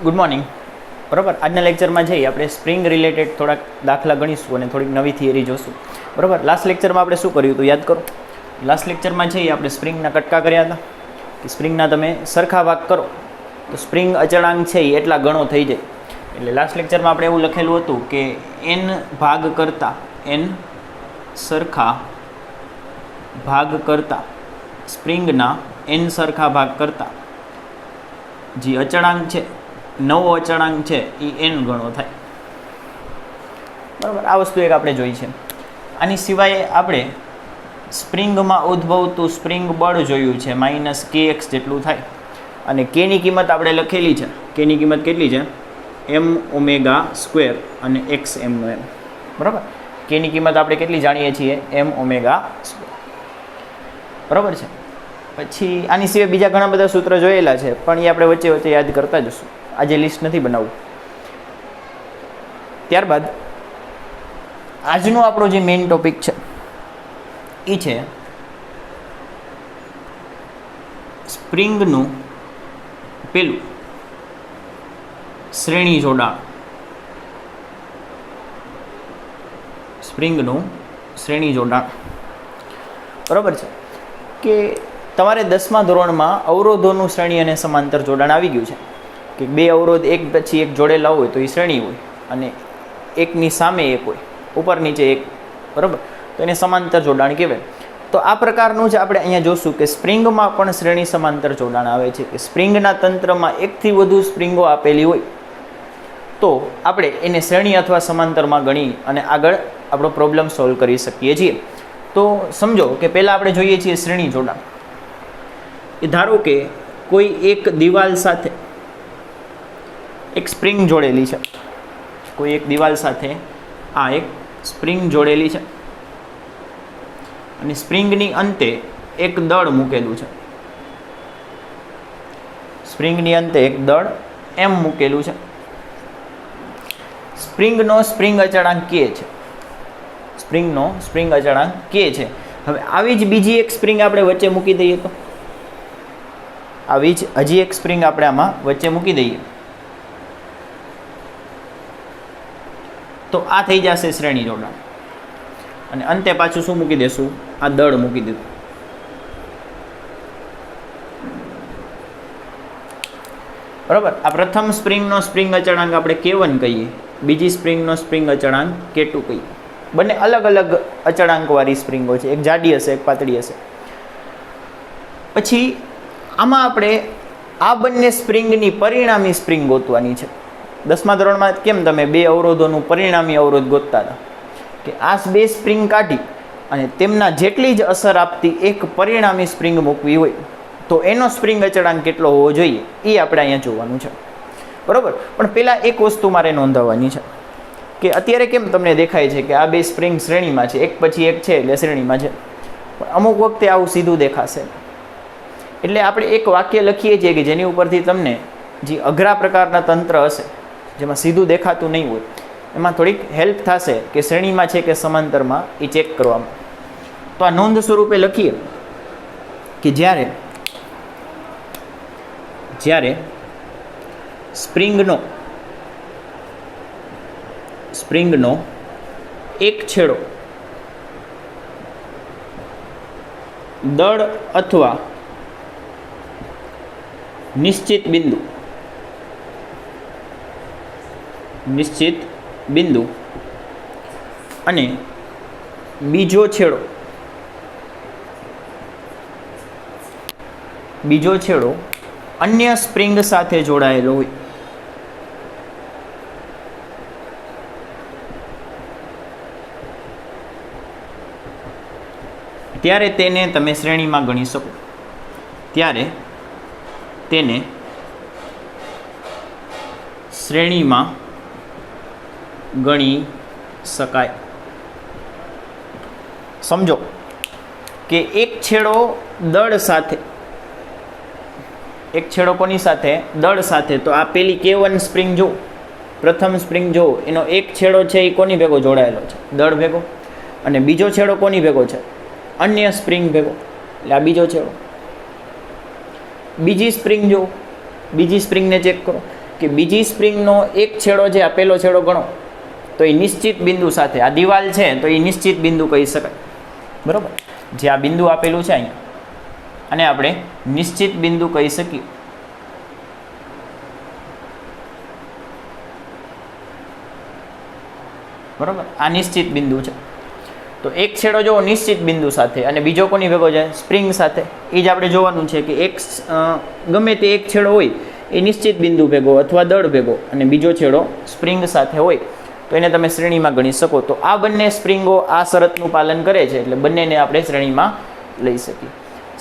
Good morning. બરાબર, આજના લેક્ચરમાં જઈએ આપણે સ્પ્રિંગ રિલેટેડ થોડાક દાખલા ગણીશું અને થોડીક નવી થિયરી જોશું. બરાબર, લાસ્ટ લેક્ચરમાં આપણે શું કર્યું હતું યાદ કરો. લાસ્ટ લેક્ચરમાં જઈએ આપણે સ્પ્રિંગના કટકા કર્યા હતા કે સ્પ્રિંગના તમે સરખા ભાગ કરો તો સ્પ્રિંગ અચળાંક છે એ એટલા ગણો થઈ જાય. એટલે લાસ્ટ લેક્ચરમાં આપણે એવું લખેલું હતું કે n ભાગ કરતાં n સરખા ભાગ કરતાં સ્પ્રિંગના n સરખા ભાગ કરતાં જે અચળાંક છે, નવો અચળાંક છે એ n ગણો થાય. બરાબર, આ વસ્તુ એક આપણે જોઈ છે. આની સિવાય આપણે સ્પ્રિંગમાં ઉદ્ભવતું સ્પ્રિંગ બળ જોયું છે, -kx જેટલું થાય. અને કેની કિંમત આપણે લખેલી છે. કેની કિંમત કેટલી છે? m² અને xm નો m. બરાબર, કેની કિંમત આપણે કેટલી જાણીએ છીએ? m². બરાબર છે. પછી આની સિવાય બીજા ઘણા બધા સૂત્ર જોયેલા છે, પણ એ આપણે વચ્ચે વચ્ચે યાદ કરતા જશું. આજે લિસ્ટ નથી બનાવવું. ત્યારબાદ આજનો આપણો જે મેઇન ટોપિક છે એ છે સ્પ્રિંગનું પેલું શ્રેણી જોડાણ. સ્પ્રિંગનું શ્રેણી જોડાણ. બરાબર છે કે તમારે 10મા ધોરણમાં અવરોધોનું શ્રેણી અને સમાંતર જોડાણ આવી ગયું છે કે બે અવરોધ એક પછી એક જોડેલા હોય તો એ શ્રેણી હોય અને એકની સામે એક હોય, ઉપર નીચે એક. બરાબર, તો એને સમાંતર જોડાણ કહેવાય. તો આ પ્રકારનું જ આપણે અહીંયા જોશું કે સ્પ્રિંગમાં પણ શ્રેણી સમાંતર જોડાણ આવે છે કે સ્પ્રિંગના તંત્રમાં એકથી વધુ સ્પ્રિંગો આપેલી હોય તો આપણે એને શ્રેણી અથવા સમાંતરમાં ગણી અને આગળ આપણો પ્રોબ્લેમ સોલ્વ કરી શકીએ છીએ. તો સમજો કે પહેલાં આપણે જોઈએ છીએ શ્રેણી જોડાણ. એ ધારો કે કોઈ એક દિવાલ સાથે એક સ્પ્રિંગ જોડેલી છે. કોઈ એક દિવાલ સાથે આ એક સ્પ્રિંગ જોડેલી છે અને સ્પ્રિંગની અંતે એક દળ મૂકેલું છે. સ્પ્રિંગની અંતે એક દળ M મૂકેલું છે. સ્પ્રિંગનો સ્પ્રિંગ અચળાંક K છે. સ્પ્રિંગનો સ્પ્રિંગ અચળાંક K છે. હવે આવી જ બીજી એક સ્પ્રિંગ આપણે વચ્ચે મૂકી દઈએ તો આવી જ હજી એક સ્પ્રિંગ આપણે આમાં વચ્ચે મૂકી દઈએ તો આ થઈ જશે શ્રેણી જોડાણ. અને અંતે પાછું શું મૂકી દેશું? આ દળ મૂકી દીધું. બરાબર, આ પ્રથમ સ્પ્રિંગનો સ્પ્રિંગ અચળાંક આપણે K1 કહીએ, બીજી સ્પ્રિંગનો સ્પ્રિંગ અચળાંક K2 કહીએ. બંને અલગ અલગ અચળાંકવાળી સ્પ્રિંગો છે, એક જાડી હશે એક પાતળી હશે. પછી આમાં આપણે આ બંને સ્પ્રિંગની પરિણામી સ્પ્રિંગ ગોતવાની છે. 10મા ધોરણમાં કેમ તમે બે અવરોધોનું પરિણામી અવરોધ ગોતતા હતા કે આ બે સ્પ્રિંગ કાઢી અને તેમના જેટલી જ અસર આપતી એક પરિણામી સ્પ્રિંગ મૂકવી હોય તો એનો સ્પ્રિંગ અચળાંક કેટલો હોવો જોઈએ એ આપણે અહીંયા જોવાનું છે. બરાબર, પણ પહેલાં એક વસ્તુ મારે નોંધાવવાની છે કે અત્યારે કેમ તમને દેખાય છે કે આ બે સ્પ્રિંગ શ્રેણીમાં છે, એક પછી એક છે એટલે શ્રેણીમાં છે, પણ અમુક વખતે આવું સીધું દેખાશે. એટલે આપણે એક વાક્ય લખીએ છીએ કે જેની ઉપરથી તમને જે અઘરા પ્રકારના તંત્ર હશે જેમાં સીધું દેખાતું નહીં હોય એમાં થોડીક હેલ્પ થશે કે શ્રેણીમાં છે કે સમાંતરમાં એ ચેક કરવામાં. તો આ નોંધ સ્વરૂપે લખીએ કે જ્યારે સ્પ્રિંગનો એક છેડો દળ અથવા નિશ્ચિત બિંદુ અને બીજો છેડો અન્ય સ્પ્રિંગ સાથે જોડાયેલો હોય ત્યારે તેને તમે શ્રેણીમાં ગણી શકો. ત્યારે તેને શ્રેણીમાં ગણી શકાય. સમજો કે એક છેડો દળ સાથે, એક છેડો કોની સાથે? દળ સાથે. તો આ પેલી K1 સ્પ્રિંગ જો, પ્રથમ સ્પ્રિંગ જો, એનો એક છેડો છે એ કોની ભેગો જોડાયેલો છે? દળ ભેગો. અને બીજો છેડો કોની ભેગો છે? અન્ય સ્પ્રિંગ ભેગો. એટલે આ બીજો છેડો. બીજી સ્પ્રિંગ જો, બીજી સ્પ્રિંગને ચેક કરો. કે બીજી સ્પ્રિંગનો એક છેડો જે આ પહેલો છેડો ગણો તો એ નિશ્ચિત બિંદુ સાથે, આ દિવાલ છે તો એ નિશ્ચિત બિંદુ કહી શકાય, બરાબર. જે આ બિંદુ આપેલું છે અહીંયા, અને આપણે નિશ્ચિત બિંદુ કહી શકીએ. બરાબર, આ નિશ્ચિત બિંદુ છે. તો એક છેડો જો નિશ્ચિત બિંદુ સાથે અને બીજો કોની ભેગો છે? સ્પ્રિંગ સાથે. એ જ આપણે જોવાનું છે કે એક ગમે તે એક છેડો હોય એ નિશ્ચિત બિંદુ ભેગો અથવા દળ ભેગો, અને બીજો છેડો સ્પ્રિંગ સાથે હોય તો એને તમે શ્રેણીમાં ગણી શકો. તો આ બંને સ્પ્રિંગો આ શરતનું પાલન કરે છે એટલે બંનેને આપણે શ્રેણીમાં લઈ શકીએ.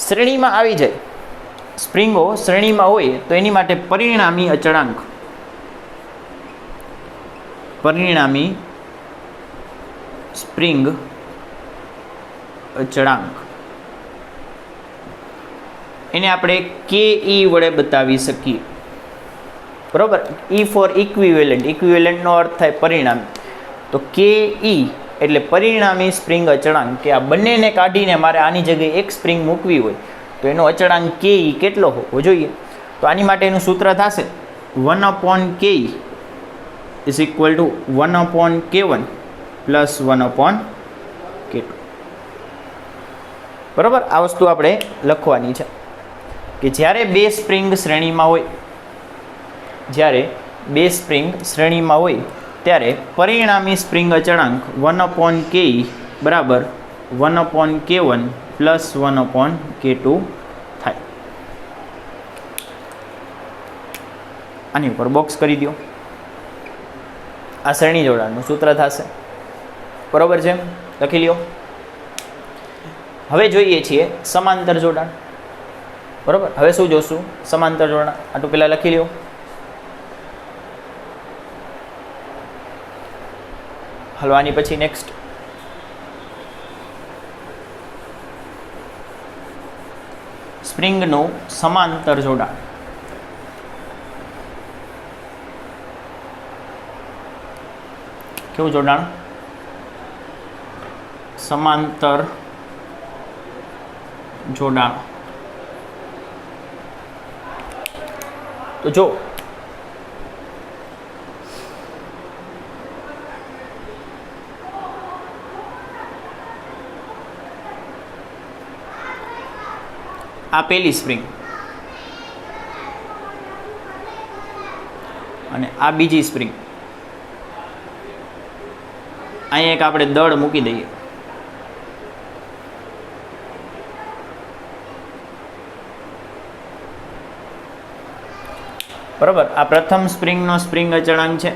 શ્રેણીમાં આવી જાય, સ્પ્રિંગો શ્રેણીમાં હોય તો એની માટે પરિણામી અચળાંક, પરિણામી સ્પ્રિંગ અચળાંક, એને આપણે કે ઈ વડે બતાવી શકીએ. બરાબર. ઈ ફોર ઇક્વિવેલન્ટ, ઇક્વિવેલન્ટનો અર્થ થાય પરિણામી. તો કે ઈ એટલે પરિણામી સ્પ્રિંગ અચળાંક, કે આ બંનેને કાઢીને મારે આની જગ્યાએ એક સ્પ્રિંગ મૂકવી હોય તો એનો અચળાંક કે ઈ કેટલો હોવો જોઈએ? તો આની માટેનું સૂત્ર થશે 1/ke is equal two 1/k1 plus 1/k2. બરાબર. આ વસ્તુ આપણે લખવાની છે કે જ્યારે બે સ્પ્રિંગ શ્રેણીમાં હોય, જ્યારે બે સ્પ્રિંગ શ્રેણીમાં હોય ત્યારે પરિણામી સ્પ્રિંગ અચળાંક 1/ke બરાબર 1/k1 પ્લસ 1/k2 થાય. આની ઉપર બોક્સ કરી દો. આ શ્રેણી જોડાણનું સૂત્ર થશે. બરાબર છે, લખી લ્યો. હવે જોઈએ છીએ સમાંતર જોડાણ. બરાબર. હવે શું જોશું? સમાંતર જોડાણ. આટલું પહેલાં લખી લ્યો. હલો, આની પછી નેક્સ્ટ સ્પ્રિંગનું સમાંતર જોડાણ. કેવું જોડાણ? સમાંતર જોડાણ. તો જો આ પહેલી સ્પ્રિંગ અને આ બીજી સ્પ્રિંગ, અહીંયા એક આપણે દળ મૂકી દઈએ. બરાબર. આ પ્રથમ સ્પ્રિંગનો સ્પ્રિંગ અચળાંક છે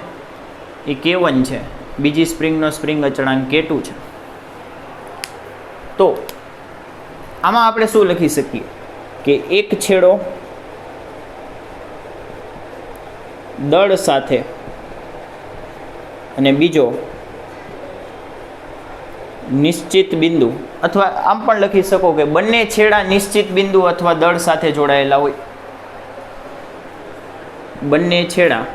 એ K1 છે, બીજી સ્પ્રિંગનો સ્પ્રિંગ અચળાંક K2 છે. તો આમાં આપણે શું લખી શકીએ કે એક છેડો દળ સાથે અને બીજો નિશ્ચિત બિંદુ, અથવા આમ પણ લખી શકો કે બંને છેડા નિશ્ચિત બિંદુ અથવા દળ સાથે જોડાયેલા હોય. બંને છેડા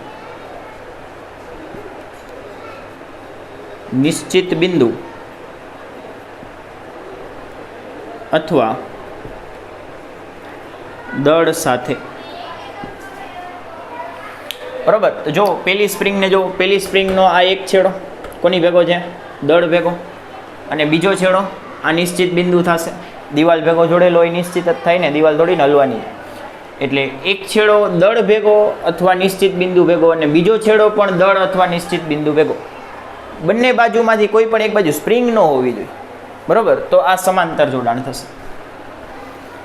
નિશ્ચિત બિંદુ અથવા દળ સાથે. બરાબર. તો જો પહેલી સ્પ્રિંગને જો, પહેલી સ્પ્રિંગનો આ એક છેડો કોની ભેગો છે? દળ ભેગો. અને બીજો છેડો આ નિશ્ચિત બિંદુ થશે. દિવાલ ભેગો જોડેલો હોય નિશ્ચિત જ થાય ને, દિવાલ થોડીને હલવાની. એટલે એક છેડો દળ ભેગો અથવા નિશ્ચિત બિંદુ ભેગો, અને બીજો છેડો પણ દળ અથવા નિશ્ચિત બિંદુ ભેગો. બંને બાજુમાંથી કોઈ પણ એક બાજુ સ્પ્રિંગ ન હોવી જોઈએ. બરાબર. તો આ સમાંતર જોડાણ થશે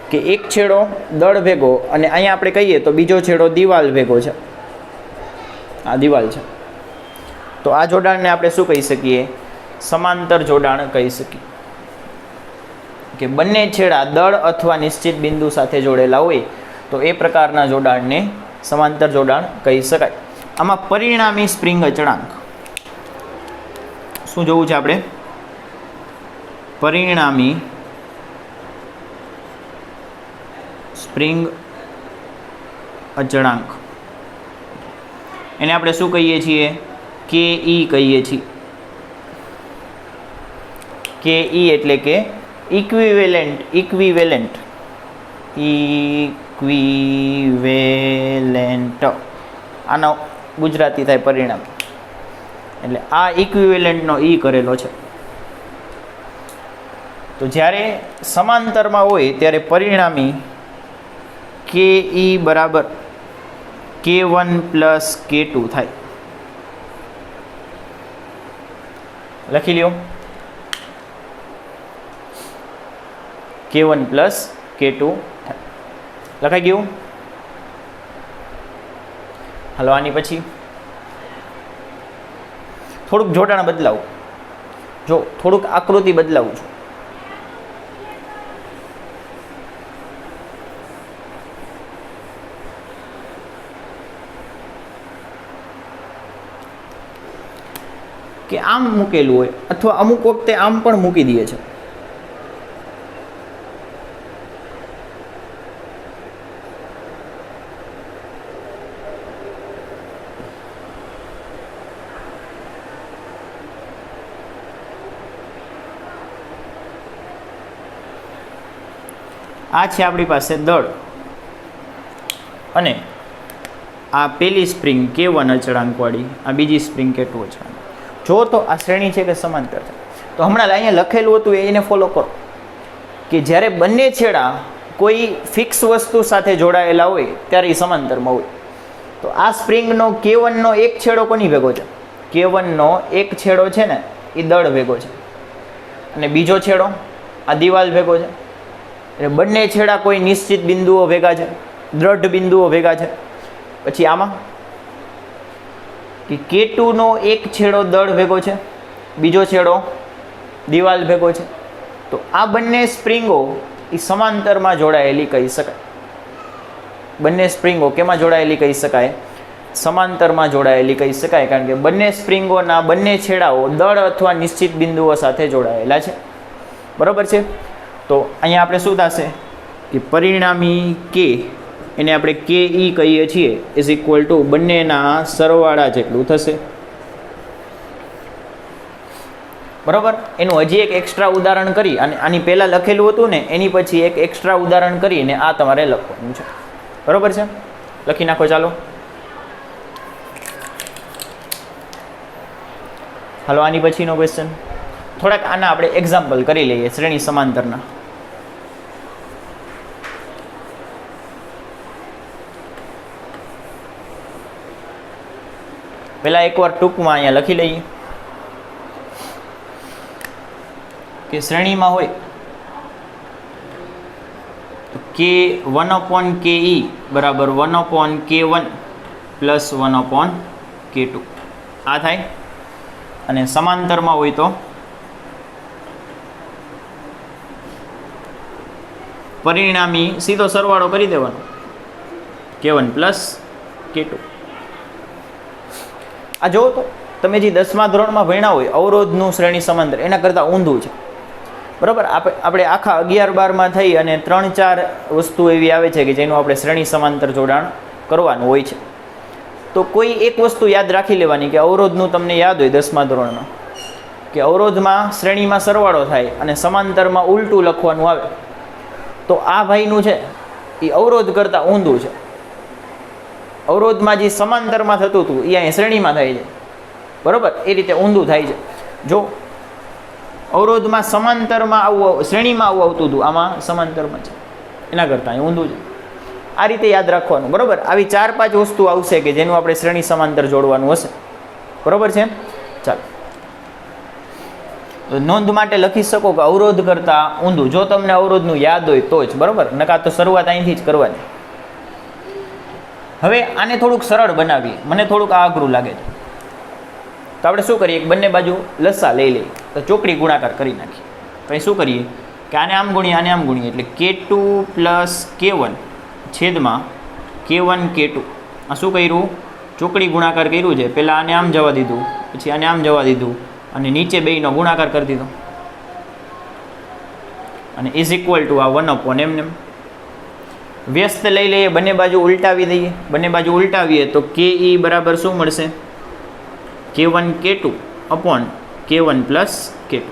કે એક છેડો દળ ભેગો અને અહીંયા આપણે કહીએ તો બીજો છેડો દિવાલ ભેગો છે. આ દિવાલ છે. તો આ જોડાણને આપણે શું કહી શકીએ? સમાંતર જોડાણ કહી શકીએ. કે બંને છેડા દળ અથવા નિશ્ચિત બિંદુ સાથે જોડેલા હોય તો એ પ્રકારના જોડાણને સમાંતર જોડાણ કહી શકાય. આમાં પરિણામી સ્પ્રિંગ અચળાંક શું જોવું છે આપણે? પરિણામી સ્પ્રિંગ અચળાંક, એને આપણે શું કહીએ છીએ? કે ઈ કહીએ છીએ. કે ઈ એટલે કે ઇક્વિવેલન્ટ, ઇક્વિવેલન્ટ આનો ગુજરાતી થાય પરિણામ. એટલે આ ઇક્વિવેલન્ટનો ઈ કરેલો છે. તો જ્યારે સમાંતરમાં હોય ત્યારે પરિણામી કે ઈ બરાબર K1 પ્લસ K2 થાય. લખી લ્યો K1 પ્લસ K2 થાય. લખાઈ ગયું. હાલો આની પછી થોડુંક જોડાણ બદલાવું. જો થોડુંક આકૃતિ બદલાવું છું. કે આમ મૂકેલું હોય અથવા અમુક વખતે આમ પણ મૂકી દે છે. આ છે આપણી પાસે દળ અને આ પેલી સ્પ્રિંગ K1 અચળાંકવાળી, આ બીજી સ્પ્રિંગ K2 અચળાંક. જો તો આ શ્રેણી છે કે સમાંતર છે. તો હમણાં અહીંયા લખેલું હતું એને ફોલો કરો કે જ્યારે બંને છેડા કોઈ ફિક્સ વસ્તુ સાથે જોડાયેલા હોય ત્યારે એ સમાંતરમાં હોય. તો આ સ્પ્રિંગનો K1નો એક છેડો કોની ભેગો છે? K1નો એક છેડો છે ને એ દળ ભેગો છે અને બીજો છેડો આ દિવાલ ભેગો છે. એટલે બંને છેડા કોઈ નિશ્ચિત બિંદુઓ ભેગા છે, દ્રઢ બિંદુઓ ભેગા છે. પછી આમાં કે K2નો એક છેડો દળ ભેગો છે, બીજો છેડો દિવાલ ભેગો છે. તો આ બંને સ્પ્રિંગો એ સમાંતરમાં જોડાયેલી કહી શકાય. બંને સ્પ્રિંગો કેમાં જોડાયેલી કહી શકાય? સમાંતરમાં જોડાયેલી કહી શકાય. કારણ કે બંને સ્પ્રિંગોના બંને છેડાઓ દળ અથવા નિશ્ચિત બિંદુઓ સાથે જોડાયેલા છે. બરાબર છે. તો અહીંયા આપણે શું થશે કે પરિણામી કે એને આપણે કે ઈ કહીએ છીએ ઇઝ ઇક્વલ ટુ બંનેના સરવાળા જેટલું થશે. બરાબર. એનું હજી એક એક્સ્ટ્રા ઉદાહરણ કરી અને આની પહેલાં લખેલું હતું ને એની પછી એક એક્સ્ટ્રા ઉદાહરણ કરીને આ તમારે લખવાનું છે. બરાબર છે. લખી નાખો ચાલો. હાલો આની પછીનો ક્વેશ્ચન. થોડાક આના આપણે એક્ઝામ્પલ કરી લઈએ શ્રેણી સમાંતરના. પહેલાં એકવાર ટૂંકમાં અહીંયા લખી લઈએ કે શ્રેણીમાં હોય તો K1/KE બરાબર 1/K1 પ્લસ 1/K2 આ થાય. અને સમાંતરમાં હોય તો પરિણામી સીધો સરવાળો કરી દેવાનો K1 પ્લસ K2. આ જો તો તમે જે 10મા ધોરણમાં ભણ્યા હોય અવરોધનું શ્રેણી સમાંતર એના કરતાં ઊંધું છે. બરાબર. આપણે આખા 11-12માં થઈ અને 3-4 વસ્તુ એવી આવે છે કે જેનું આપણે શ્રેણી સમાંતર જોડાણ કરવાનું હોય છે. તો કોઈ એક વસ્તુ યાદ રાખી લેવાની કે અવરોધનું તમને યાદ હોય 10મા ધોરણમાં કે અવરોધમાં શ્રેણીમાં સરવાળો થાય અને સમાંતરમાં ઉલટું લખવાનું આવે. તો આ ભાઈનું છે એ અવરોધ કરતાં ઊંધું છે. અવરોધમાં જે સમાંતરમાં થતું હતું એ અહીંયા શ્રેણીમાં થાય છે. બરાબર. એ રીતે ઊંધું થાય છે. જો અવરોધમાં સમાંતરમાં આવું શ્રેણીમાં આવું આવતું હતું આમાં સમાંતરમાં છે એના કરતાં અહીં ઊંધું છે. આ રીતે યાદ રાખવાનું. બરાબર. આવી 4-5 વસ્તુ આવશે કે જેનું આપણે શ્રેણી સમાંતર જોડવાનું હશે. બરાબર છે. ચાલો નોંધ માટે લખી શકો કે અવરોધ કરતાં ઊંધું. જો તમને અવરોધનું યાદ હોય તો જ. બરાબર. નકા તો શરૂઆત અહીંથી જ કરવાની. હવે આને થોડુંક સરળ બનાવીએ. મને થોડુંક આ અઘરું લાગે છે. તો આપણે શું કરીએ? બંને બાજુ લસા લઈ લઈએ તો ચોકડી ગુણાકાર કરી નાખીએ. પછી શું કરીએ કે આને આમ ગુણીએ આને આમ ગુણીએ એટલે K2 પ્લસ K1 છેદમાં K1 K2. આ શું કર્યું? ચોકડી ગુણાકાર કર્યું છે. પહેલાં આને આમ જવા દીધું, પછી આને આમ જવા દીધું અને નીચે બેયનો ગુણાકાર કરી દીધો અને ઇઝ ઇક્વલ ટુ આ 1/એમ. વ્યસ્ત લઈ લઈએ, બંને બાજુ ઉલટાવી દઈએ. બંને બાજુ ઉલટાવીએ તો KE બરાબર શું મળશે? K1 K2 upon K1 plus K2.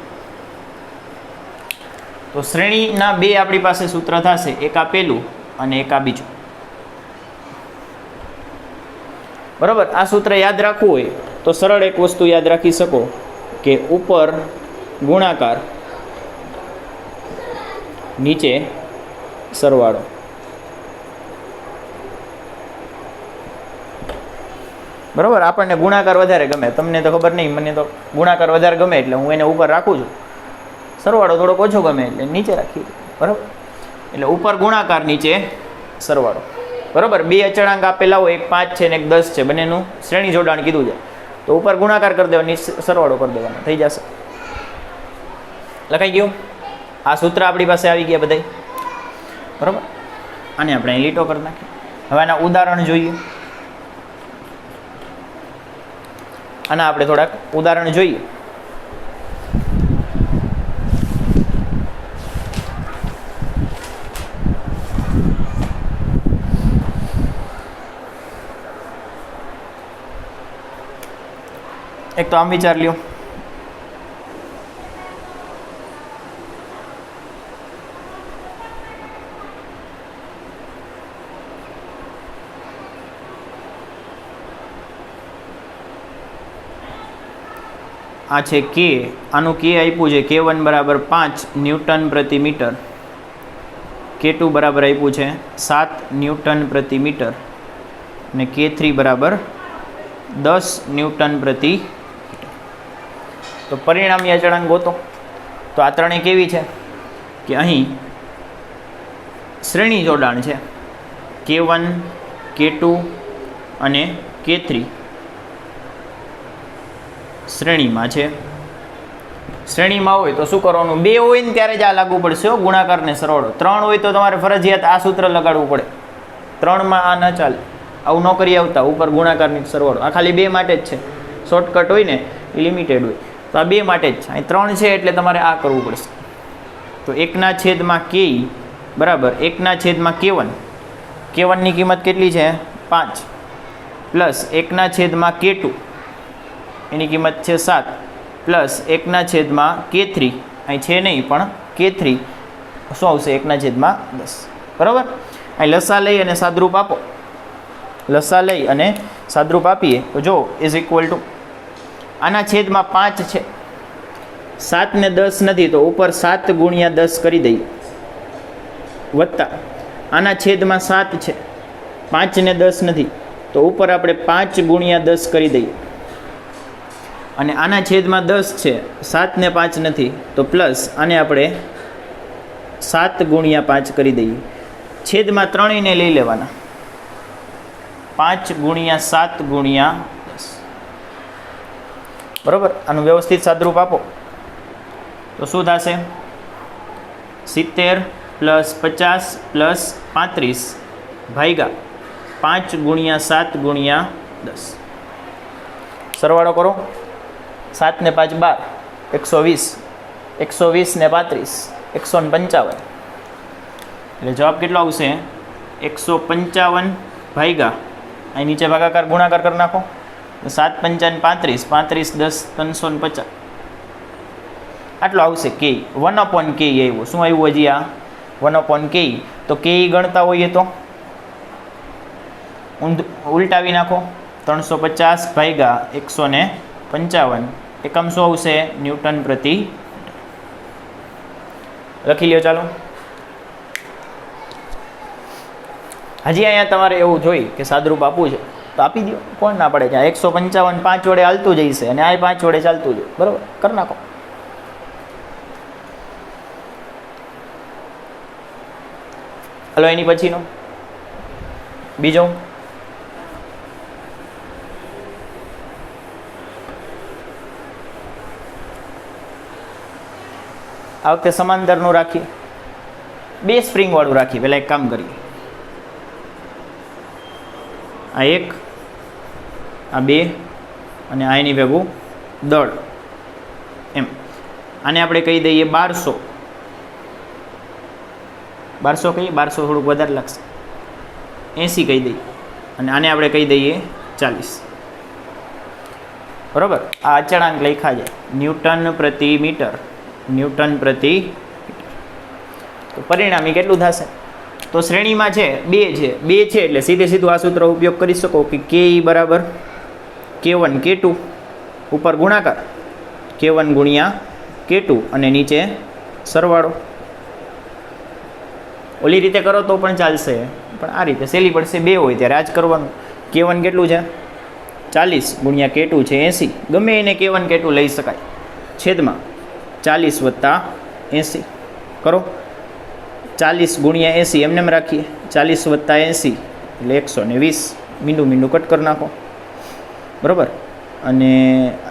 તો શ્રેણીના બે આપણી પાસે સૂત્ર થશે. એક આ પહેલું અને એક આ બીજું. બરાબર. આ સૂત્ર યાદ રાખવું હોય તો સરળ એક વસ્તુ યાદ રાખી શકો કે ઉપર ગુણાકાર નીચે સરવાળો. બરાબર. આપણને ગુણાકાર વધારે ગમે, તમને તો ખબર નહીં, મને તો ગુણાકાર વધારે ગમે એટલે હું એને ઉપર રાખું છું. સરવાળો થોડોક ઓછો ગમે એટલે નીચે રાખી. બરાબર. એટલે ઉપર ગુણાકાર નીચે સરવાળો. બરાબર. બે અચળાંક આપેલા હોય, એક 5 છે ને એક 10 છે, બંનેનું શ્રેણી જોડાણ કીધું છે, તો ઉપર ગુણાકાર કરી દેવાનો, નીચે સરવાળો કરી દેવાનો, થઈ જશે. લખાઈ ગયું. આ સૂત્ર આપણી પાસે આવી ગયા બધાય. બરાબર. આને આપણે અહીં લીટો કરી નાખીએ. હવે આના ઉદાહરણ જોઈએ. આના આપણે થોડાક ઉદાહરણ જોઈએ. એક તો આમ વિચાર લ્યો. આ છે કે, આનું કે આપ્યું છે K1 બરાબર 5 ન્યૂટન પ્રતિ મીટર, K2 બરાબર આપ્યું છે 7 ન્યૂટન પ્રતિ મીટર અને K3 બરાબર 10 ન્યૂટન પ્રતિ મીટર. તો પરિણામી અચળાંક ગોતો. તો આ ત્રણેય કેવી છે કે અહીં શ્રેણી જોડાણ છે. K1, K2 અને K3 શ્રેણીમાં છે. શ્રેણીમાં હોય તો શું કરવાનું? 2 હોય ને ત્યારે જ આ લાગુ પડશે ગુણાકાર ને સરવાળો. 3 હોય તો તમારે ફરજિયાત આ સૂત્ર લગાડવું પડે. 3માં આ ન ચાલે, આવું ન કરી આવતા. ઉપર ગુણાકારની સરવાળો આ ખાલી 2 માટે જ છે. શોર્ટકટ હોય ને એ લિમિટેડ હોય, તો આ 2 માટે જ છે. અહીં 3 છે એટલે તમારે આ કરવું પડશે. તો 1/K બરાબર 1/K1. K1ની કિંમત કેટલી છે? 5 પ્લસ 1/K2 એની કિંમત છે 7 પ્લસ 1/K3 અહીં છે નહીં પણ K3 શું આવશે? 1/10. બરાબર. અહીં લસા લઈ અને સાદરૂપ આપો. લસા લઈ અને સાદરૂપ આપીએ તો જો ઇઝ ઇક્વલ ટુ આના છેદમાં 5 છે, 7 ને 10 નથી તો ઉપર 7 ગુણ્યા 10 કરી દઈએ, વત્તા આના છેદમાં 7 છે, 5 ને 10 નથી તો ઉપર આપણે 5 ગુણ્યા 10 કરી દઈએ, અને આના છેદમાં 10 છે, 7 ને 5 નથી તો પ્લસ આને આપણે 7 ગુણ્યા 5 કરી દઈએ. છેદમાં ત્રણેયને લઈ લેવાના, 5 ગુણ્યા 7 ગુણ્યા 10. બરાબર. આનું વ્યવસ્થિત સાદરૂપ આપો તો શું થશે? 70 પ્લસ 50 પ્લસ 35 ભાગ્યા 5 ગુણ્યા 7 ગુણ્યા 10. સરવાળો કરો. 7 ને 5 12, 120, 120 ને 35 155. એટલે જવાબ કેટલો આવશે? 155 ભાગ્યા અહીં નીચે ભાગાકાર ગુણાકાર કરી નાખો. 7 5 35, 35 10 350 આટલો આવશે. કે 1/K આવ્યો. શું આવ્યું હજી? આ 1/K. તો K ગણતા હોઈએ તો ઉલટાવી નાખો. 350 ભાગ્યા 155 એકમ શું આવશે? ન્યૂટન પ્રતિ. લખી લ્યો. ચાલો હજી અહીંયા તમારે એવું જોઈ કે સાદરૂપ આપવું છે તો આપી દો. કોણ ના પડે? ત્યાં 155 5 વડે હાલતું જઈશે અને આ 5 વડે ચાલતું જાય. બરાબર. કરી નાખો. હલો એની પછીનો બીજો આ વખતે સમાંતરનું રાખીએ, 2 સ્પ્રિંગ વાળું રાખીએ. પહેલાં એક કામ કરીએ, આ 1 આ 2 અને આ એની ભેગું દળ એમ. આને આપણે કહી દઈએ 1200. 1200 કહીએ, 1200 થોડુંક વધારે લાગશે, 80 કહી દઈએ અને આને આપણે કહી દઈએ 40. બરાબર. આ અચળાંક લખ્યા છે ન્યૂટન પ્રતિ મીટર, ન્યૂટન પ્રતિ મીટર. તો પરિણામી કેટલું થશે? તો શ્રેણીમાં છે 2 છે એટલે સીધે સીધું આ સૂત્ર ઉપયોગ કરી શકો કે કે બરાબર K1 K2 ઉપર ગુણાકાર K1 ગુણ્યા K2 અને નીચે સરવાળો. ઓલી રીતે કરો તો પણ ચાલશે, પણ આ રીતે સહેલી પડશે. 2 હોય ત્યારે આ જ કરવાનું. K1 કેટલું છે 40 ગુણ્યા K2 છે 80. ગમે એને K1 K2 લઈ શકાય. છેદમાં 40 વત્તા 80 કરો. 40 ગુણ્યા 80 એમને રાખીએ. 40 વત્તા 80 એટલે 120. મીંડું કટ કરી નાખો, બરાબર. અને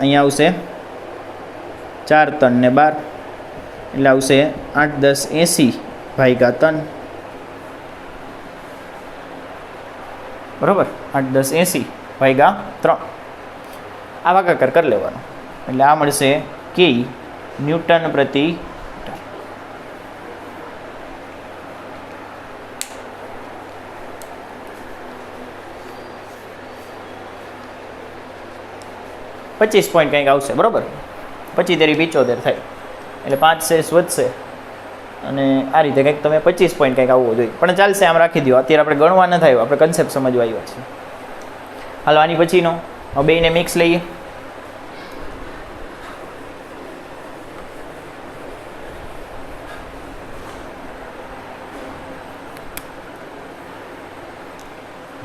અહીંયા આવશે 4 3 ને 12 એટલે આવશે 8 10 80 ભાગ્યા 3, બરાબર. 8 10 80 ભાગ્યા 3 આ ભાગાકાર કરી લેવાનો એટલે આ મળશે કે ન્યૂટન પ્રતિ મીટર. 25 પોઈન્ટ કંઈક આવશે, બરાબર. 25 × 75 થાય એટલે 5 શેષ વધશે અને આ રીતે કંઈક તમે 25 પોઈન્ટ કંઈક આવવો જોઈએ, પણ ચાલશે. આમ રાખી દો. અત્યારે આપણે ગણવા ન થાય, આપણે કન્સેપ્ટ સમજવા આવ્યા છે. હાલો આની પછીનો હવે બેયને મિક્સ લઈએ.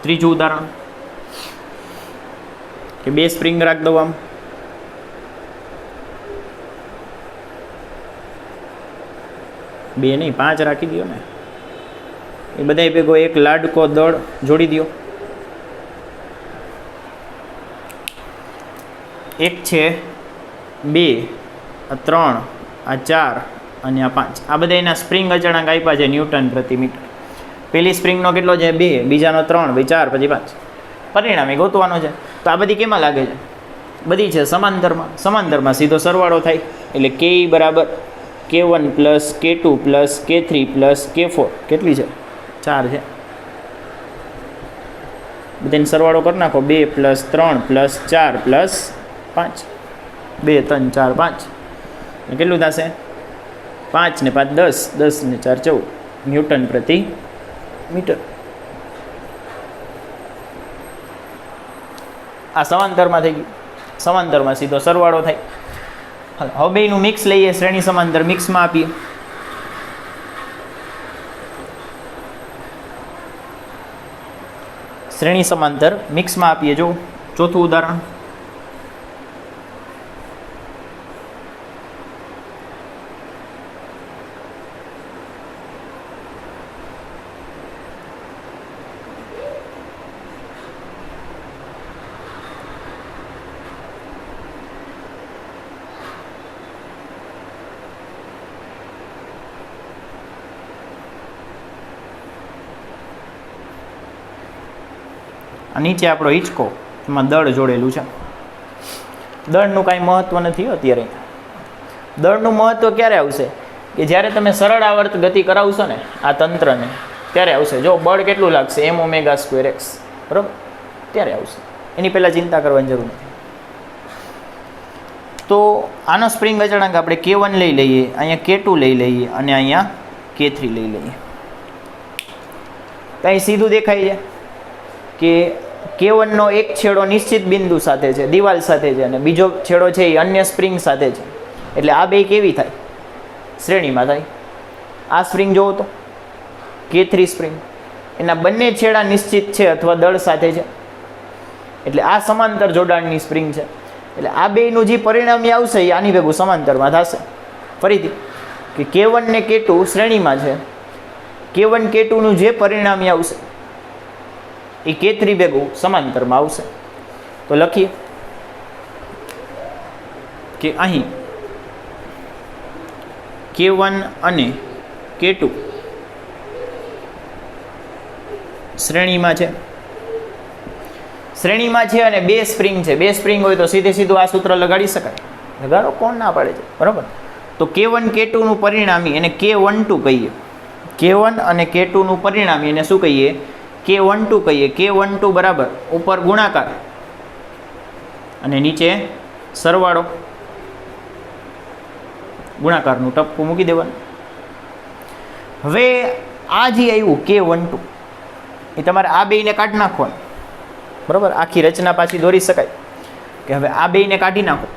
ત્રીજું ઉદાહરણ કે 2 સ્પ્રિંગ રાખ દઉં આમ. બે નહીં 5 રાખી દો ને. એ બધા ભેગો એક લાડકો દળ જોડી દો. એક છે 2, આ 3, આ 4 અને આ 5. આ બધા એના સ્પ્રિંગ અચળાંક આપ્યા છે ન્યૂટન પ્રતિ મીટર. પહેલી સ્પ્રિંગનો કેટલો છે 2, બીજાનો 3, પછી 4, પછી 5. પરિણામે ગોતવાનો છે. તો આ બધી કેમાં લાગે છે? બધી છે સમાંતરમાં. સમાંતરમાં સીધો સરવાળો થાય એટલે કે બરાબર K1 plus K2 plus K3 plus K4 કેટલી છે 4 છે. બધાને સરવાળો કરી નાખો. 2 પ્લસ 3 પ્લસ 4 પ્લસ 5. 2 3 4 5 કેટલું થશે? 5 ને 5 10, 10 ને 4 14 ન્યૂટન પ્રતિ મીટર. આ સમાંતરમાં થઈ ગયું. સમાંતરમાં સીધો સરવાળો થાય. હવે બેયનું મિક્સ લઈએ. શ્રેણી સમાંતર મિક્સમાં આપીએ. શ્રેણી સમાંતર મિક્સમાં આપીએ. જો ચોથું ઉદાહરણ નીચે આપણો હિંચકો, એમાં દળ જોડેલું છે. દળનું કાંઈ મહત્ત્વ નથી અત્યારે. દળનું મહત્ત્વ ક્યારે આવશે? કે જ્યારે તમે સરળ આવર્ત ગતિ કરાવશો ને આ તંત્રને, ત્યારે આવશે. જો બળ કેટલું લાગશે m²x, બરાબર, ત્યારે આવશે. એની પહેલાં ચિંતા કરવાની જરૂર નથી. તો આનો સ્પ્રિંગ અચળાંક આપણે K1 લઈ લઈએ, અહીંયા K2 લઈ લઈએ અને અહીંયા K3 લઈ લઈએ. ત્યાં સીધું દેખાય છે કે K1 નો એક છેડો નિશ્ચિત બિંદુ સાથે છે, દિવાલ સાથે છે, અને બીજો છેડો છે એ અન્ય સ્પ્રિંગ સાથે છે. એટલે આ બે કેવી થાય? શ્રેણીમાં થાય. આ સ્પ્રિંગ જોવો તો K3 સ્પ્રિંગ, એના બંને છેડા નિશ્ચિત છે અથવા દળ સાથે છે. એટલે આ સમાંતર જોડાણની સ્પ્રિંગ છે. એટલે આ બેયનું જે પરિણામી આવશે એ આની ભેગું સમાંતરમાં થશે. ફરીથી કે K1 ને K2 શ્રેણીમાં છે, K1 K2 નું જે પરિણામી આવશે એ K3 ભેગું સમાંતરમાં આવશે. તો લખીએ કે અહીં K1 અને K2 શ્રેણીમાં છે. શ્રેણીમાં છે અને બે સ્પ્રિંગ છે. બે સ્પ્રિંગ હોય તો સીધે સીધું આ સૂત્ર લગાડી શકાય. લગાડો, કોણ ના પાડે છે, બરાબર. તો K1 K2 નું પરિણામી એને K12 કહીએ. K1 અને K2 નું પરિણામી એને શું કહીએ? K12 કહીએ. K12 બરાબર ઉપર ગુણાકાર અને નીચે સરવાળો. ગુણાકારનું ટપકું મૂકી દેવાનું. હવે આ જે આવ્યું K12 એ તમારે આ બેયને કાઢી નાખવાનું, બરાબર. આખી રચના પાછી દોરી શકાય કે હવે આ બેયને કાઢી નાખો,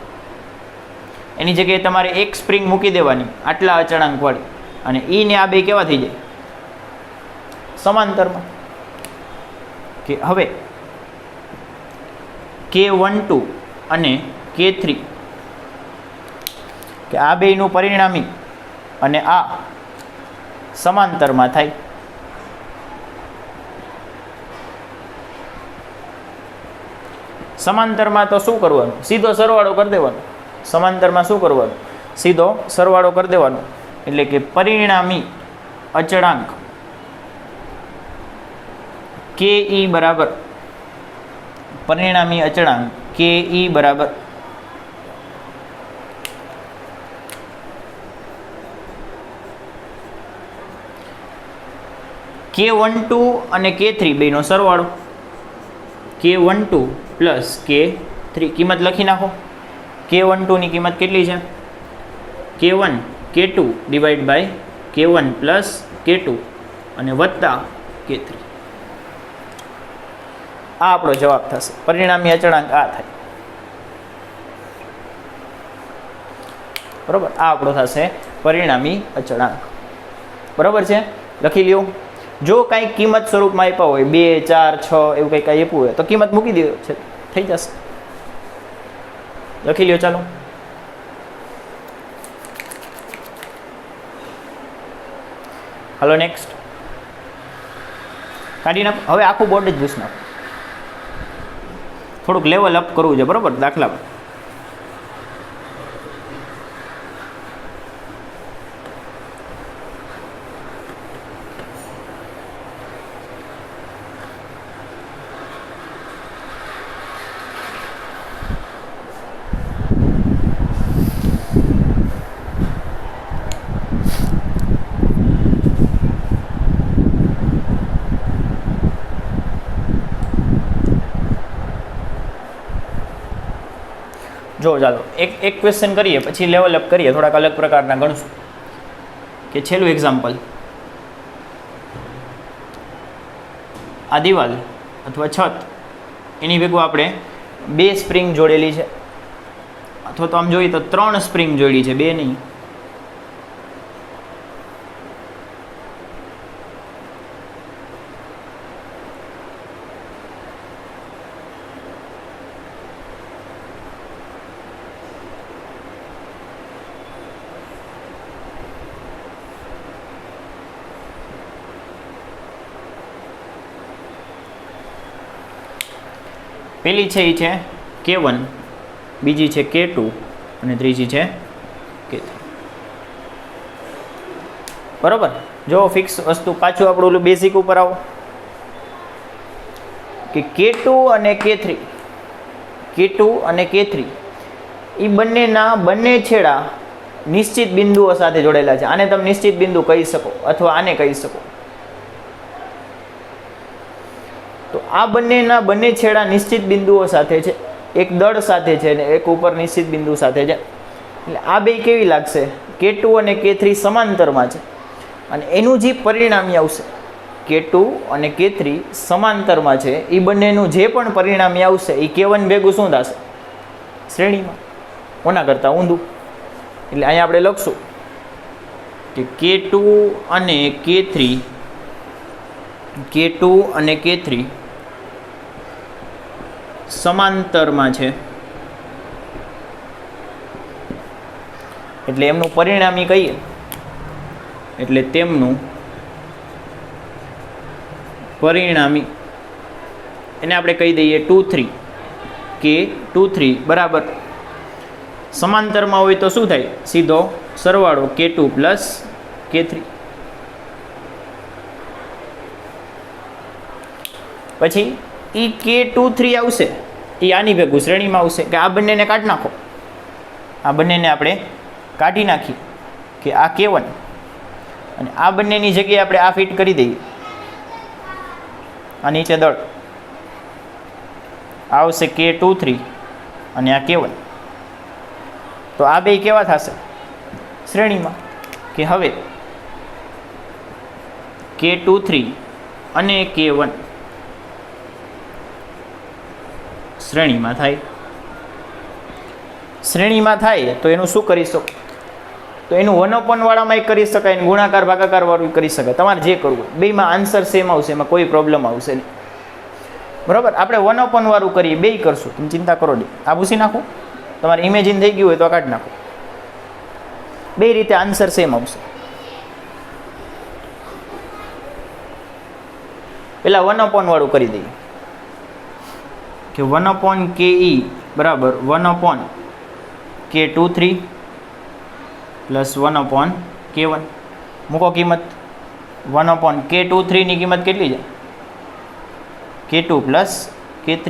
એની જગ્યાએ તમારે એક સ્પ્રિંગ મૂકી દેવાની આટલા અચળાંકવાળી, અને ઈ ને આ બે કેવા થઈ જાય? સમાંતરમાં. કે હવે K12 અને K3 કે આ બેયનું પરિણામી અને આ સમાંતરમાં થાય. સમાંતરમાં તો શું કરવાનું? સીધો સરવાળો કરી દેવાનો. સમાંતરમાં શું કરવાનું? સીધો સરવાળો કરી દેવાનો. એટલે કે પરિણામી અચળાંક કે ઈ બરાબર, પરિણામી અચળાંક કે ઈ બરાબર K12 અને K3 બેનો સરવાળો. K12 પ્લસ K3 કિંમત લખી નાખો. K12 ની કિંમત કેટલી છે? K1 K2 divide by K1 plus K2 અને વત્તા K3. આ આપણો જવાબ થશે. પરિણામી અચળાંક આ થાય, બરાબર. આ આપણો થશે પરિણામી અચળાંક, બરાબર છે. લખી લ્યો. જો કાંઈ કિંમત સ્વરૂપમાં આપ્યા હોય 2, 4, 6 એવું કંઈ આપ્યું હોય તો કિંમત મૂકી દે છે, થઈ જશે. લખી લ્યો. ચાલો હાલો નેક્સ્ટ કાઢી નાખો. હવે આખું બોર્ડ જ ભૂસી નાખો. થોડુંક લેવલ અપ કરવું છે, બરાબર. દાખલામાં જો ચાલો એક ક્વેશ્ચન કરીએ, પછી લેવલ અપ કરીએ, થોડાક અલગ પ્રકારના ગણશું. કે છેલ્લું એક્ઝામ્પલ, આ દિવાલ અથવા છત, એની ભેગું આપણે 2 સ્પ્રિંગ જોડેલી છે, અથવા તો આમ જોઈએ તો 3 સ્પ્રિંગ જોડી છે, 2 નહીં. પેલી છે એ છે K1, બીજી છે K2 અને ત્રીજી છે K3, બરાબર. જો ફિક્સ વસ્તુ, પાછું આપણું ઓલું બેઝિક ઉપર આવો કે K2 અને K3, K2 અને K3 એ બંનેના બંને છેડા નિશ્ચિત બિંદુઓ સાથે જોડેલા છે. આને તમે નિશ્ચિત બિંદુ કહી શકો અથવા આને કહી શકો. તો આ બંનેના બંને છેડા નિશ્ચિત બિંદુઓ સાથે છે, એક દળ સાથે છે અને એક ઉપર નિશ્ચિત બિંદુ સાથે છે. એટલે આ બે કેવી લાગશે? K2 અને K3 સમાંતરમાં છે, અને એનું જે પરિણામી આવશે K2 અને K3 સમાંતરમાં છે, એ બંનેનું જે પણ પરિણામી આવશે એ K1 ભેગું શું થશે? શ્રેણીમાં. કોના કરતાં ઊંધું. એટલે અહીંયા આપણે લખશું કે K2 અને K3 સમાંતરમાં છે, એટલે એમનું પરિણામી કહીએ એટલે તેમનું પરિણામી એને આપણે કહી દઈએ 2, 3 કે 2, 3 બરાબર. સમાંતરમાં હોય તો શું થાય? સીધો સરવાળો K2 પ્લસ K3. પછી એ K23 આવશે, એ આની ભેગું શ્રેણીમાં આવશે. કે આ બંનેને કાઢી નાખો, આ બંનેને આપણે કાઢી નાખી કે આ K1, અને આ બંનેની જગ્યાએ આપણે આ ફિટ કરી દઈએ. આ નીચે દળ આવશે K23 અને આ K1. તો આ બે કેવા થશે? શ્રેણીમાં. કે હવે K23 અને K1 શ્રેણીમાં થાય. શ્રેણીમાં થાય તો એનું શું કરી શકો? તો એનું 1/1 વાળામાં કરી શકાય, અને ગુણાકાર ભાગાકાર વાળું કરી શકાય. તમારે જે કરવું હોય, બેમાં આન્સર સેમ આવશે, એમાં કોઈ પ્રોબ્લેમ આવશે નહીં. બરાબર, આપણે 1/1 વાળું કરીએ, બે કરશું, તમે ચિંતા કરો નહીં. આ ભૂસી નાખો, તમારે ઇમેજિન થઈ ગયું હોય તો કાઢી નાખો. બે રીતે આન્સર સેમ આવશે. પેલા 1/1 વાળું કરી દઈએ કે 1/KE બરાબર 1/K23 પ્લસ 1/K1. મૂકો કિંમત. 1/K23 ની કિંમત કેટલી છે? K2 plus K3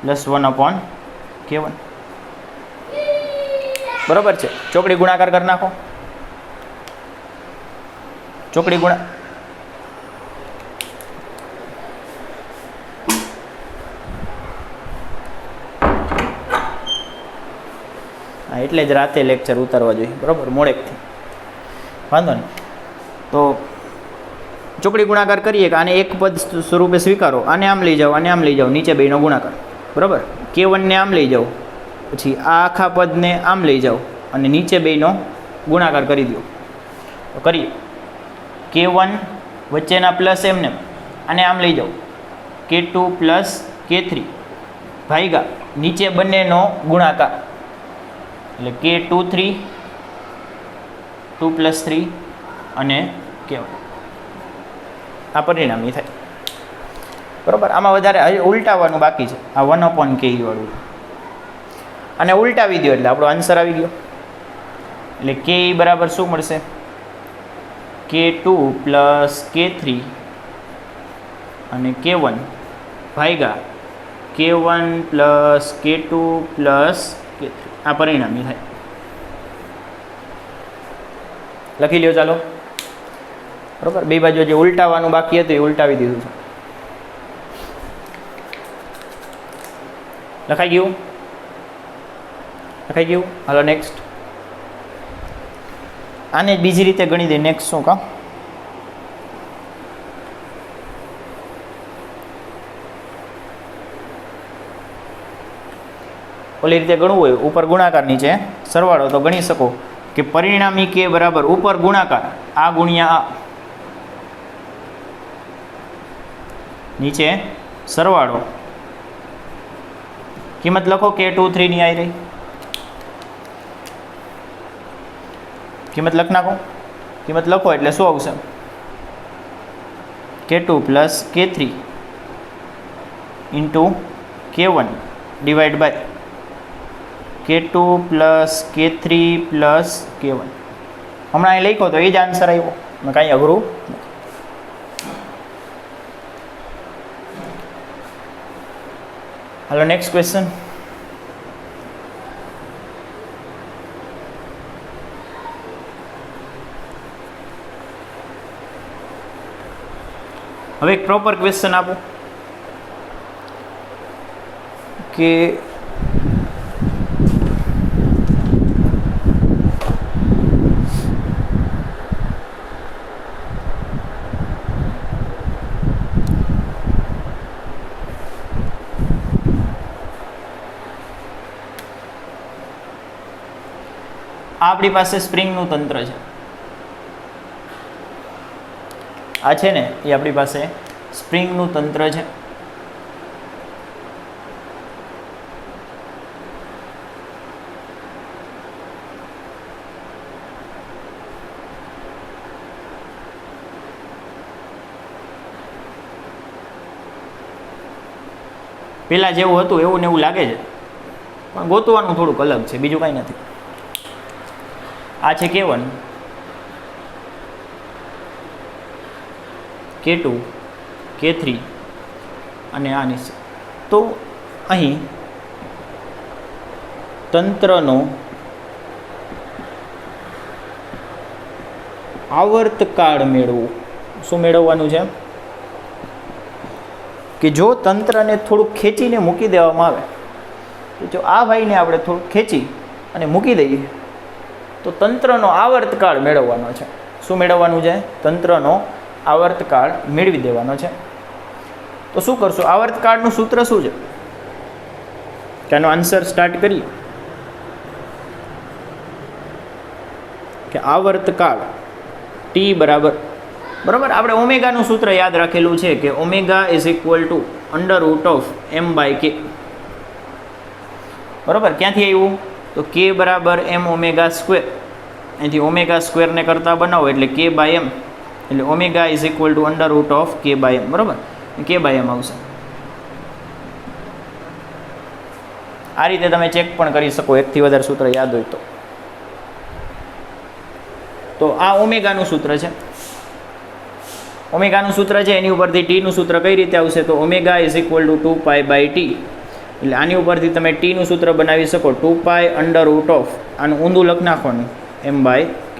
plus 1/K1. બરાબર છે. ચોકડી ગુણાકાર કરી નાખો. ચોકડી ગુણા હા, એટલે જ રાતે લેક્ચર ઉતારવા જોઈએ. બરાબર, મોડેકથી વાંધો નહીં. તો ચોકડી ગુણાકાર કરીએ કે આને એક પદ સ્વરૂપે સ્વીકારો, આને આમ લઈ જાઓ, આને આમ લઈ જાઓ, નીચે બેનો ગુણાકાર. બરાબર, K1 ને આમ લઈ જાઓ, પછી આ આખા પદને આમ લઈ જાઓ અને નીચે બેનો ગુણાકાર કરી દો. તો કરીએ. K1 વચ્ચેના પ્લસ એમને આને આમ લઈ જાઓ, K2 પ્લસ K3 ભાગ્યા નીચે બંનેનો ગુણાકાર, એટલે K23 2 પ્લસ 3 અને K1. આ પરિણામી થાય. બરાબર, આમાં વધારે હજી ઉલટાવવાનું બાકી છે. આ 1/KE વાળું અને ઉલટાવી દો એટલે આપણો આન્સર આવી ગયો. એટલે KE બરાબર શું મળશે? K2 પ્લસ K3 અને K1 ભાગ્યા K1 plus K2 plus K3. આ પરિણામી થાય. લખી લ્યો ચાલો. બરાબર, બે બાજુ જે ઉલટાવવાનું બાકી હતું એ ઉલટાવી દીધું છે. લખાઈ ગયું? લખાઈ ગયું? હાલો નેક્સ્ટ. આને બીજી રીતે ગણી દે. નેક્સ્ટ શું કામ? ઓલી રીતે ગણવું હોય, ઉપર ગુણાકાર નીચે સરવાળો, તો ગણી શકો કે પરિણામી K બરાબર ઉપર ગુણાકાર આ ગુણ્યા આ, નીચે સરવાળો. કિંમત લખો K23 ની આવી રહી. કિંમત લખ નાખો. કિંમત લખો એટલે શું આવશે? K2 plus K3 into K1 divide by K2 plus K3 plus K1. હમણાં અહીં લખો તો એ જ આન્સર આવ્યો. મેં કાંઈ અઘરું નથી. હાલો નેક્સ્ટ ક્વેશ્ચન. હવે એક પ્રોપર ક્વેશ્ચન આપો કે આપણી પાસે સ્પ્રિંગનું તંત્ર છે. આ છે ને એ આપણી પાસે સ્પ્રિંગનું તંત્ર છે. પેલા જેવું હતું એવું ને એવું લાગે છે, પણ ગોતવાનું થોડુંક અલગ છે, બીજું કાંઈ નથી. આ છે K1, K2, K3 અને આ નીચે. તો અહીં તંત્રનો આવર્તકાળ મેળવો. શું મેળવવાનું છે? કે જો તંત્રને થોડુંક ખેંચીને મૂકી દેવામાં આવે, જો આ ભાઈને આપણે થોડુંક ખેંચી અને મૂકી દઈએ તો તંત્રનો આવર્તકાળ મેળવવાનો છે. શું મેળવવાનું છે? તંત્રનો આવર્તકાળ મેળવી દેવાનો છે. તો શું કરશું? આવર્તકાળનું સૂત્ર શું છે કે આનો આન્સર સ્ટાર્ટ કરીએ કે આવર્તકાળ ટી બરાબર, બરાબર, આપણે ઓમેગાનું સૂત્ર યાદ રાખેલું છે કે omega is equal two √m/k. બરાબર, ક્યાંથી આવ્યું? તો k બરાબર m ઓમેગા સ્ક્વેર. અહીંથી ઓમેગા સ્ક્વેરને કરતાં બનાવો એટલે k/m, એટલે omega is equal two √k/m. બરાબર, k/m આવશે. આ રીતે તમે ચેક પણ કરી શકો એકથી વધારે સૂત્ર યાદ હોય તો આ ઓમેગાનું સૂત્ર છે. ઓમેગાનું સૂત્ર છે એની ઉપરથી ટીનું સૂત્ર કઈ રીતે આવશે? તો omega is equal two 2π/t. એટલે આની ઉપરથી તમે ટીનું સૂત્ર બનાવી શકો 2π આનું ઊંધું લખ નાખવાનું m/k.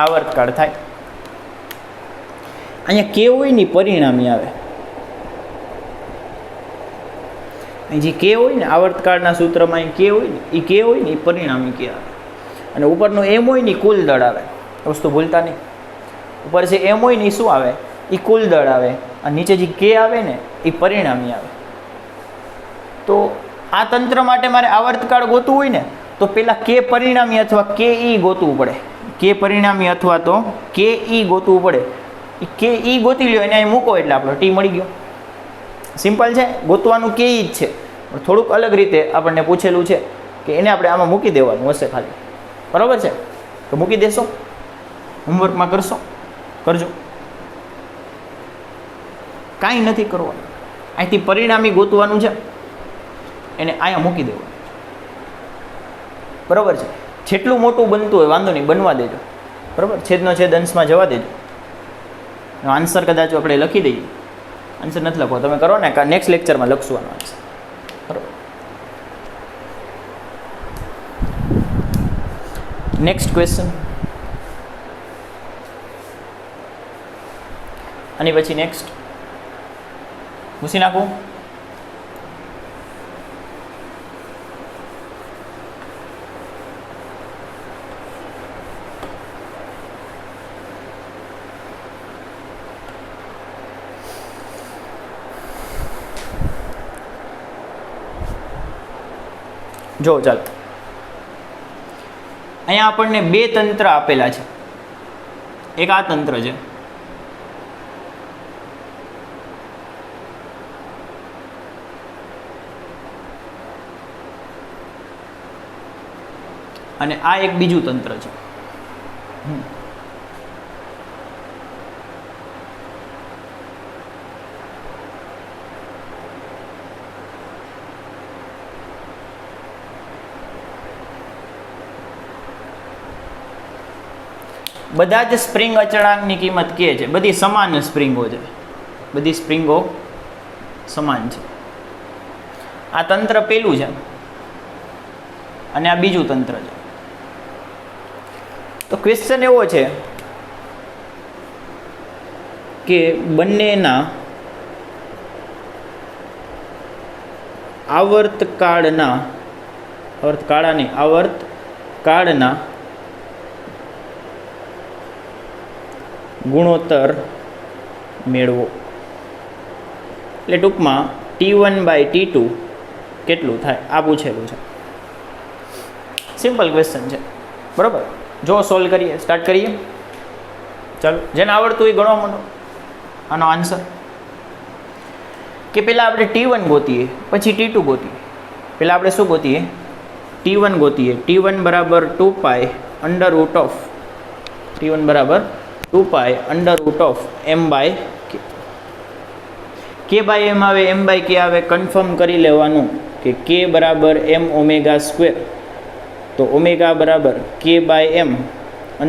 આવર્તકાળ થાય. અહીંયા કે હોય ને પરિણામી આવે. અહીં જે કે હોય ને આવર્તકાળના સૂત્રમાં અહીં કે હોય ને એ કે હોય ને એ પરિણામી કે આવે. અને ઉપરનું એમ હોય ને કુલ દળ આવે. વસ્તુ ભૂલતા નહીં. ઉપર જે એમ હોય ને એ શું આવે? એ કુલ દળ આવે. અને નીચે જે કે આવે ને એ પરિણામી આવે. તો આ તંત્ર માટે મારે આવર્તકાળ ગોતવું હોય ને તો પહેલાં કે પરિણામી અથવા કે ઈ ગોતવું પડે. કે પરિણામી અથવા તો કે ઈ ગોતવું પડે. એ કે ઈ ગોતી લ્યો એને અહીં મૂકો એટલે આપણો ટી મળી ગયો. સિમ્પલ છે, ગોતવાનું કે ઈ જ છે. થોડુંક અલગ રીતે આપણને પૂછેલું છે કે એને આપણે આમાં મૂકી દેવાનું હશે ખાલી. બરાબર છે? તો મૂકી દેશો, હોમવર્કમાં કરશો, કરજો. કાંઈ નથી કરવાનું. અહીંથી પરિણામી ગોતવાનું છે, એને અહીંયા મૂકી દેવાનું. બરાબર છે? જેટલું મોટું બનતું હોય વાંધો નહીં, બનવા દેજો. બરાબર, છેદનો છેદ અંશમાં જવા દેજો. આન્સર કદાચ આપણે લખી દઈએ. આન્સર નથી લખવો, તમે કરો ને, નેક્સ્ટ લેક્ચરમાં લખશું આનો આન્સર. બરાબર, નેક્સ્ટ ક્વેશ્ચન. આની પછી નેક્સ્ટ પૂછી નાખું. જો ચાલો, અહીંયા આપણને બે તંત્ર આપેલા છે. એક આ તંત્ર છે, અને આ એક બીજું તંત્ર છે. બધા જ સ્પ્રિંગ અચળાંકની કિંમત કે છે, બધી સમાન સ્પ્રિંગો છે, બધી સ્પ્રિંગો સમાન છે. આ તંત્ર પેલું છે અને આ બીજું તંત્ર છે. તો ક્વેશ્ચન એવો છે કે બંનેના આવર્તકાળના ગુણોત્તર મેળવો. એટલે ટૂંકમાં T1/T2 કેટલું થાય આ પૂછેલું છે. સિમ્પલ ક્વેશ્ચન છે. બરાબર, જો સોલ્વ કરીએ, સ્ટાર્ટ કરીએ. ચાલો, જેને આવડતું એ ગણવા માંડો. આનો આન્સર કે પહેલાં આપણે T1 ગોતીએ, પછી T2 ગોતીએ. પહેલાં આપણે શું ગોતીએ? T1 ગોતીએ. T1 બરાબર 2π T1 બરાબર 2π m/k. k/m આવે, m/k આવે, કન્ફર્મ કરી લેવાનું કે k બરાબર m ઓમેગા સ્ક્વેર, તો ઓમેગા બરાબર k/m √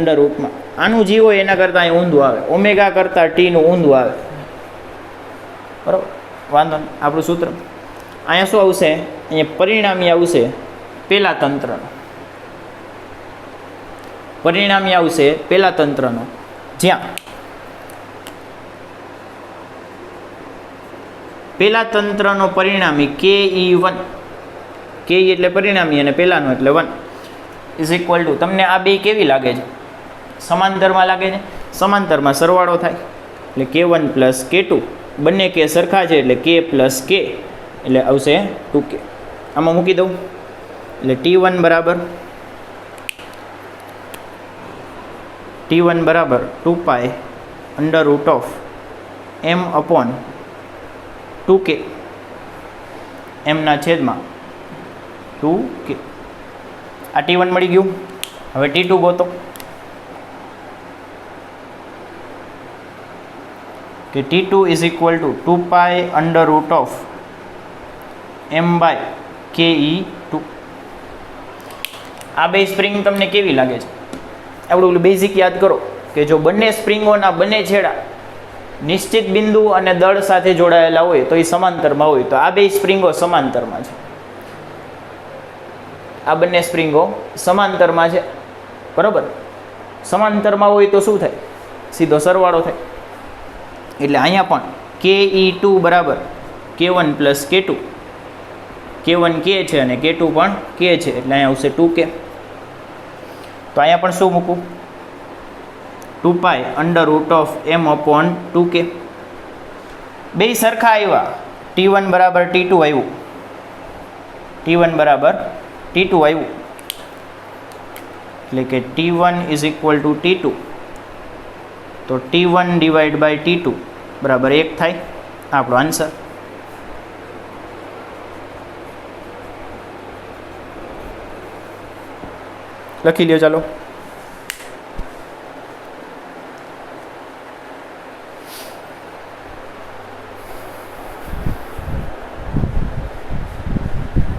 આનું જે હોય એના કરતાં અહીં ઊંધું આવે, ઓમેગા કરતાં ટીનું ઊંધું આવે. બરાબર, વાંધો નહીં. આપણું સૂત્ર અહીંયા શું આવશે? અહીંયા પરિણામી આવશે પહેલા તંત્રનો. પરિણામી આવશે પહેલા તંત્રનો, જ્યાં પહેલા તંત્રનો પરિણામી ke1, ke એટલે પરિણામી અને પહેલાનો એટલે 1 ઇઝ ઇક્વલ ટુ, તમને આ બે કેવી લાગે છે? સમાંતરમાં લાગે છે. સમાંતરમાં સરવાળો થાય એટલે K1 પ્લસ K2, બંને કે સરખા છે એટલે K પ્લસ K એટલે આવશે 2K. આમાં મૂકી દઉં એટલે T1 બરાબર 2 pi under root of m upon 2K, એમના છેદમાં 2K. આ T1 મળી ગયું. હવે T2 ગોતો કે T2 is equal to 2 pi under root of m by KE2. આ બે સ્પ્રિંગ તમને કેવી લાગે છે? આપણું બેઝિક યાદ કરો કે જો બંને સ્પ્રિંગોના બંને છેડા નિશ્ચિત બિંદુ અને દળ સાથે જોડાયેલા હોય તો એ સમાંતરમાં હોય, તો આ બે સ્પ્રિંગો સમાંતરમાં છે. આ બંને સ્પ્રિંગો સમાંતરમાં છે, બરાબર. સમાંતરમાં હોય તો શું થાય? સીધો સરવાળો થાય. એટલે અહીંયા પણ KE2 બરાબર K1 plus K2, K1 K છે અને K2 પણ K છે એટલે અહીંયા આવશે 2K. તો અહીંયા પણ શું મૂકું? 2 pi under root of m upon 2K. બે સરખા આવ્યા, T1 બરાબર T2 આવ્યું, T1 બરાબર T2 આવ્યું એટલે કે T1 is equal two T2, તો T1 ડિવાઈડ બાય T2 બરાબર 1 થાય. આપણો આન્સર. લખી લ્યો ચાલો.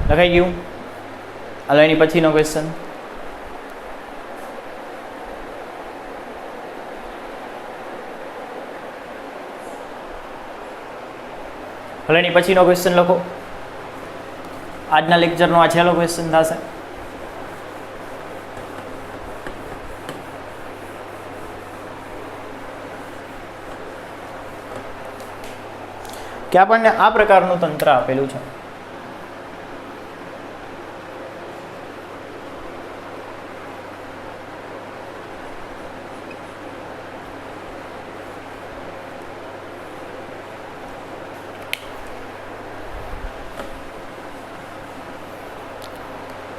લખાઈ ગયું. હાલો એની પછીનો ક્વેશ્ચન. હવે એની પછીનો ક્વેશ્ચન લખો. આજના લેક્ચરનો આ છેલ્લો ક્વેશ્ચન થશે. કે આપણને આ પ્રકારનું તંત્ર આપેલું છે.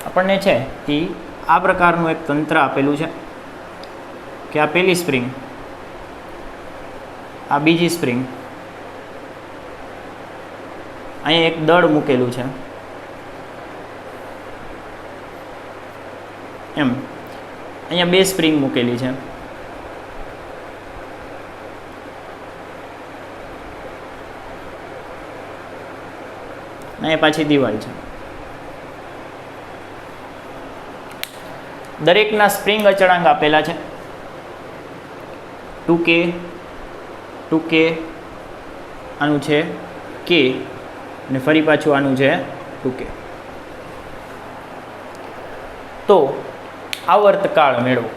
આપણને છે એ આ પ્રકારનું એક તંત્ર આપેલું છે કે આ પહેલી સ્પ્રિંગ, આ બીજી સ્પ્રિંગ, અહીંયા એક દળ મૂકેલું છે એમ, અહીંયા બે સ્પ્રિંગ મૂકેલી છે, અહીંયા પાછી દિવાલ છે. દરેકના સ્પ્રિંગ અચળાંક આપેલા છે 2K, 2K, આનું છે K અને ફરી પાછું આનું છે 2K. તો આવર્તકાળ મેળવો.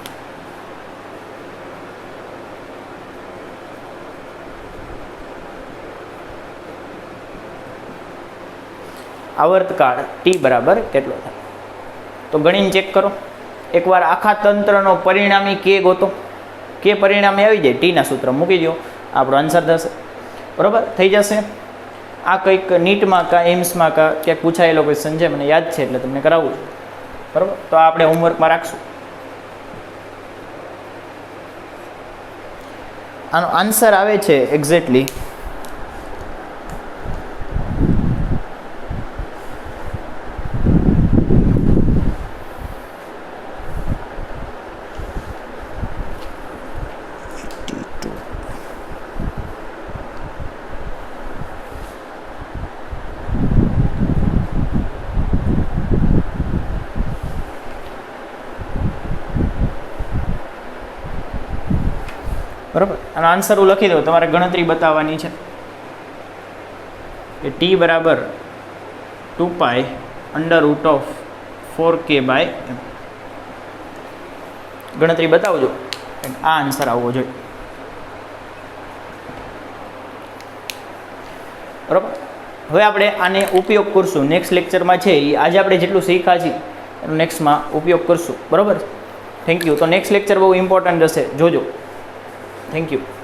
આવર્તકાળ T બરાબર કેટલો થાય? તો ગણીને ચેક કરો. એકવાર આખા તંત્રનો પરિણામી K ગોતો. K પરિણામી આવી જાય, Tના સૂત્ર મૂકી દો, આપણો આન્સર થશે. બરાબર થઈ જશે. આ કંઈક નીટમાં કા એમ્સમાં કા ક્યાંક પૂછાયેલો ક્વેશ્ચન છે, મને યાદ છે એટલે તમને કરાવું છું. બરાબર, તો આપણે હોમવર્કમાં રાખશું. આનો આન્સર આવે છે એક્ઝેક્ટલી બરાબર. આનો આન્સર હું લખી દઉં, તમારે ગણતરી બતાવવાની છે કે T બરાબર 2 pi under root of 4K by m. ગણતરી બતાવજો, આ આન્સર આવવો જોઈએ. બરાબર. હવે આપણે આને ઉપયોગ કરશું નેક્સ્ટ લેક્ચરમાં છે એ આજે આપણે જેટલું શીખ્યા છીએ એનો નેક્સ્ટમાં ઉપયોગ કરશું. બરાબર. Thank you. તો નેક્સ્ટ લેક્ચર બહુ ઇમ્પોર્ટન્ટ હશે, જોજો. Thank you.